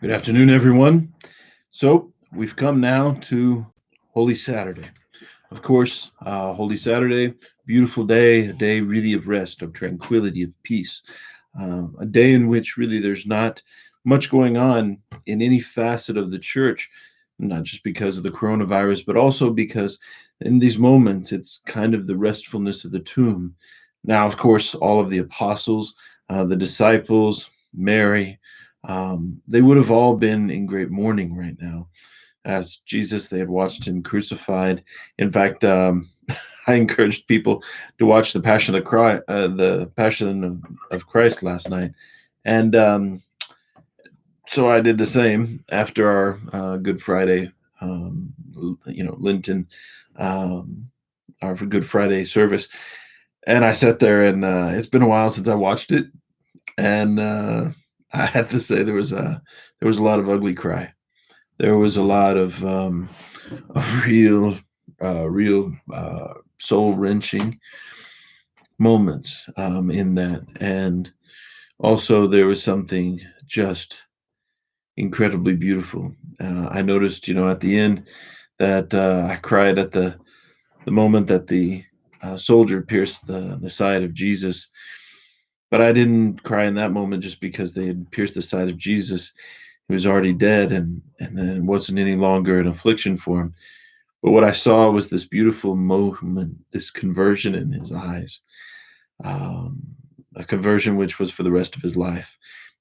Good afternoon, everyone. So we've come now to Holy Saturday. Of course, Holy Saturday, beautiful day, a day really of rest, of tranquility, of peace, a day in which really there's not much going on in any facet of the church, not just because of the coronavirus, but also because in these moments it's kind of the restfulness of the tomb. Now, of course, all of the apostles, the disciples, Mary, they would have all been in great mourning right now. As Jesus, they had watched him crucified. In fact, I encouraged people to watch the Passion of Christ last night, and so I did the same after our Good Friday, Lenten, um, our Good Friday service, and I sat there, and it's been a while since I watched it, and I had to say there was a lot of ugly cry. There was a lot of real soul wrenching moments in that, and also there was something just incredibly beautiful. I noticed, at the end that I cried at the moment that the soldier pierced the side of Jesus. But I didn't cry in that moment just because they had pierced the side of Jesus. He was already dead, and then it wasn't any longer an affliction for him. But what I saw was this beautiful moment, this conversion in his eyes, um, a conversion which was for the rest of his life.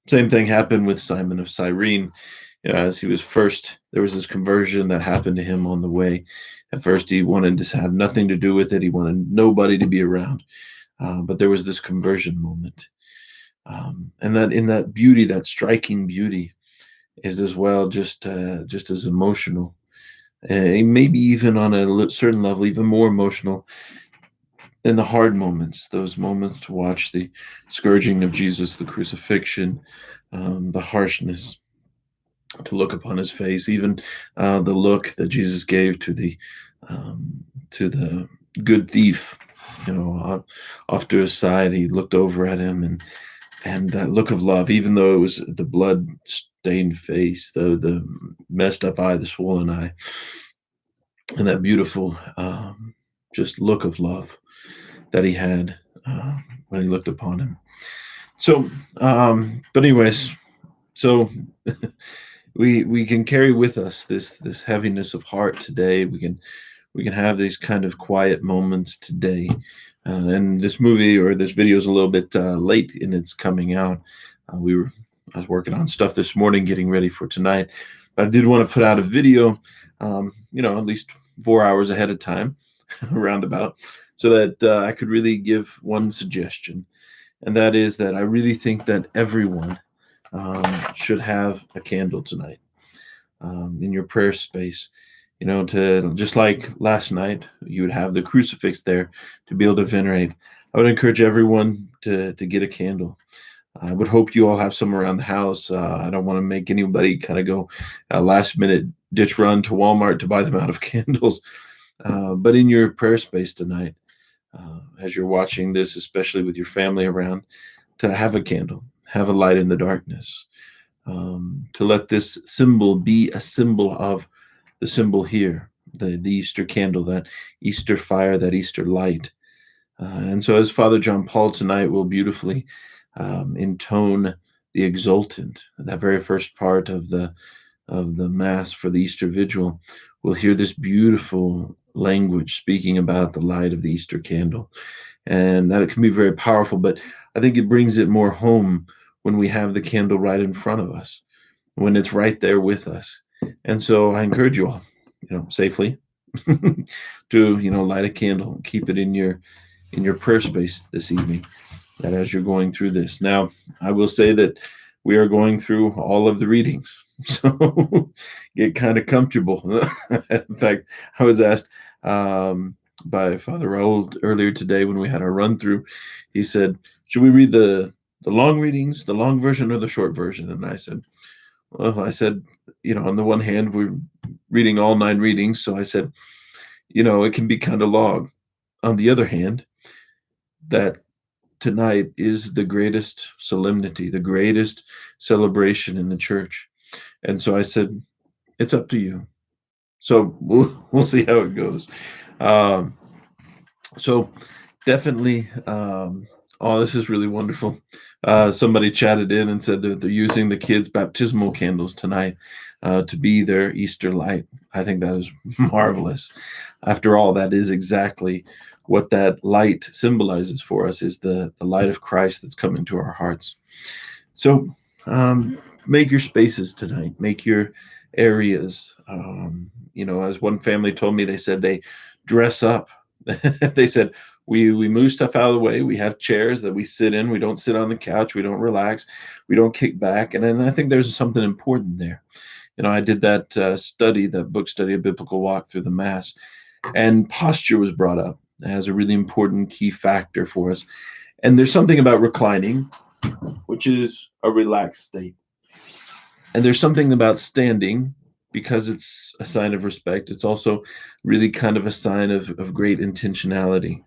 Same thing happened with Simon of Cyrene. As he was first, there was this conversion that happened to him on the way. At first, he wanted to have nothing to do with it. He wanted nobody to be around. But there was this conversion moment, and that in that beauty, that striking beauty, is as well just as emotional, maybe even on a certain level, even more emotional in the hard moments, those moments to watch the scourging of Jesus, the crucifixion, the harshness, to look upon his face, even the look that Jesus gave to the good thief, off to his side. He looked over at him, and that look of love, even though it was the blood stained face, the messed up eye, the swollen eye, and that beautiful just look of love that he had when he looked upon him. So, but anyways, so we can carry with us this heaviness of heart today. We can have these kind of quiet moments today. And this movie or this video is a little bit late in its coming out. I was working on stuff this morning, getting ready for tonight. But I did want to put out a video, at least 4 hours ahead of time, roundabout, so that I could really give one suggestion, and that is that I really think that everyone should have a candle tonight in your prayer space. To just like last night, you would have the crucifix there to be able to venerate. I would encourage everyone to get a candle. I would hope you all have some around the house. I don't want to make anybody kind of go last minute ditch run to Walmart to buy them out of candles. But in your prayer space tonight, as you're watching this, especially with your family around, to have a candle, have a light in the darkness, to let this symbol be a symbol of the symbol here, the Easter candle, that Easter fire, that Easter light. And so, as Father John Paul tonight will beautifully intone the exultant, that very first part of the Mass for the Easter Vigil, we'll hear this beautiful language speaking about the light of the Easter candle, and that it can be very powerful. But I think it brings it more home when we have the candle right in front of us, when it's right there with us. And so I encourage you all, safely, to light a candle, and keep it in your prayer space this evening. That as you're going through this, now I will say that we are going through all of the readings, so get kind of comfortable. In fact, I was asked by Father Raoul earlier today when we had our run through. He said, "Should we read the long readings, the long version, or the short version?" And I said, on the one hand, we're reading all 9 readings, so I said, it can be kind of long. On the other hand, that tonight is the greatest solemnity, the greatest celebration in the church. And so I said, it's up to you. So we'll see how it goes. Um, so definitely, oh, this is really wonderful. Somebody chatted in and said that they're using the kids' baptismal candles tonight to be their Easter light. I think that is marvelous. After all, that is exactly what that light symbolizes for us, is the light of Christ that's come into our hearts. So make your spaces tonight, make your areas. As one family told me, they said they dress up. They said, we move stuff out of the way. We have chairs that we sit in. We don't sit on the couch. We don't relax. We don't kick back. And then I think there's something important there. I did that study, that book study, a biblical walk through the Mass, and posture was brought up as a really important key factor for us. And there's something about reclining, which is a relaxed state. And there's something about standing, because it's a sign of respect. It's also really kind of a sign of great intentionality.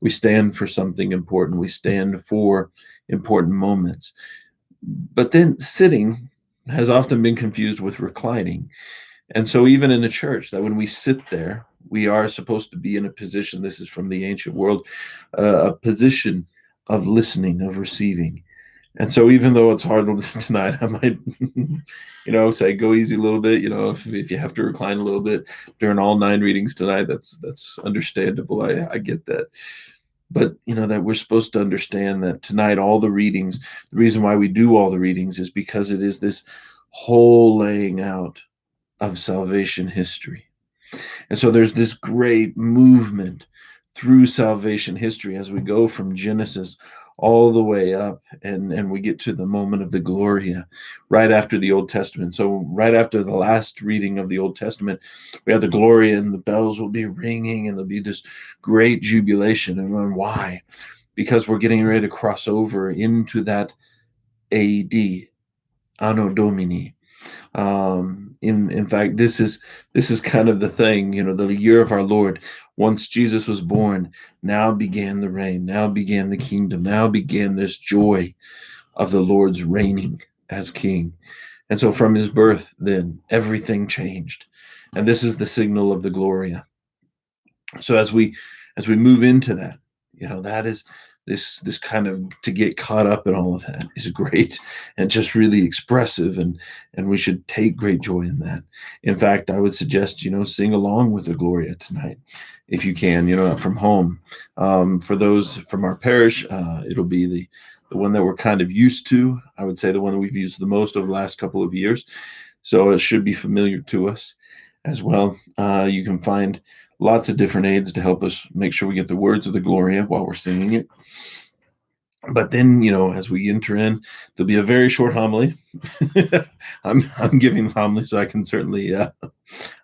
We stand for something important, we stand for important moments. But then sitting has often been confused with reclining. And so, even in the church, that when we sit there, we are supposed to be in a position, this is from the ancient world, a position of listening, of receiving. And so, even though it's hard tonight, I might, say go easy a little bit. If you have to recline a little bit during all 9 readings tonight, that's understandable. I get that. But that we're supposed to understand that tonight, all the readings, the reason why we do all the readings is because it is this whole laying out of salvation history. And so there's this great movement through salvation history as we go from Genesis all the way up, and we get to the moment of the Gloria right after the Old Testament. So right after the last reading of the Old Testament, we have the Gloria, and the bells will be ringing, and there'll be this great jubilation. And why? Because we're getting ready to cross over into that AD, Anno Domini. In fact, this is kind of the thing, the year of our Lord. Once Jesus was born, now began the reign, now began the kingdom, now began this joy of the Lord's reigning as king. And so from his birth, then everything changed. And this is the signal of the Gloria. So as we move into that, that is this kind of, to get caught up in all of that is great and just really expressive, and we should take great joy in that. In fact, I would suggest sing along with the Gloria tonight if you can, from home. For those from our parish, it'll be the one that we're kind of used to. I would say the one that we've used the most over the last couple of years, so it should be familiar to us as well. You can find lots of different aids to help us make sure we get the words of the Gloria while we're singing it. But then, as we enter in, there'll be a very short homily. I'm giving homily, so I can certainly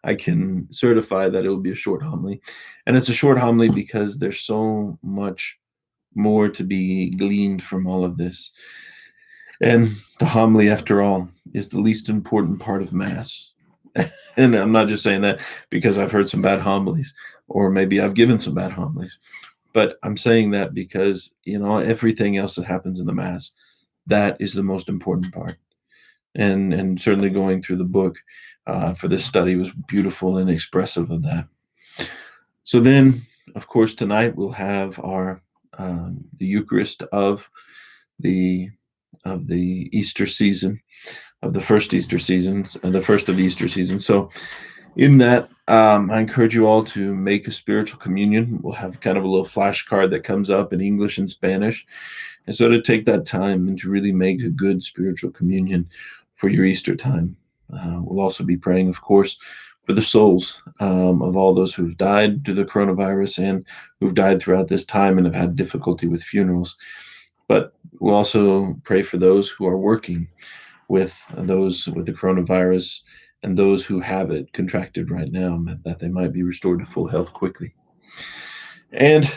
I can certify that it will be a short homily, and it's a short homily because there's so much more to be gleaned from all of this. And the homily, after all, is the least important part of Mass. And I'm not just saying that because I've heard some bad homilies, or maybe I've given some bad homilies, but I'm saying that because, everything else that happens in the Mass, that is the most important part. And certainly going through the book for this study was beautiful and expressive of that. So then, of course, tonight we'll have our the Eucharist of the Easter season, of the first Easter seasons, the first of the Easter season. So in that, I encourage you all to make a spiritual communion. We'll have kind of a little flashcard that comes up in English and Spanish. And so to take that time and to really make a good spiritual communion for your Easter time. We'll also be praying, of course, for the souls of all those who've died to the coronavirus and who've died throughout this time and have had difficulty with funerals. But we'll also pray for those who are working with those with the coronavirus and those who have it contracted right now, that they might be restored to full health quickly. And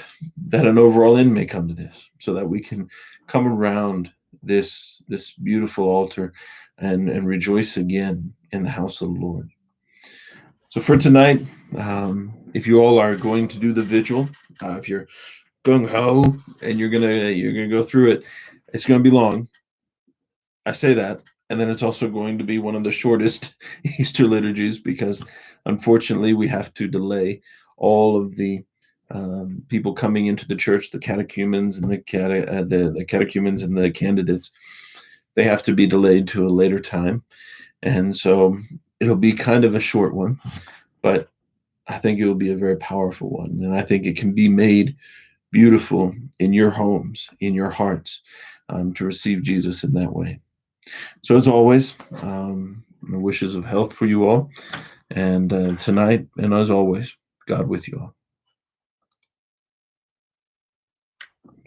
that an overall end may come to this, so that we can come around this beautiful altar and rejoice again in the house of the Lord. So for tonight, if you all are going to do the vigil, if you're gung ho and you're gonna go through it, it's gonna be long. I say that. And then it's also going to be one of the shortest Easter liturgies because, unfortunately, we have to delay all of the people coming into the church, the catechumens and the catechumens and the candidates. They have to be delayed to a later time, and so it'll be kind of a short one, but I think it will be a very powerful one, and I think it can be made beautiful in your homes, in your hearts, to receive Jesus in that way. So, as always, wishes of health for you all, and tonight, and as always, God with you all.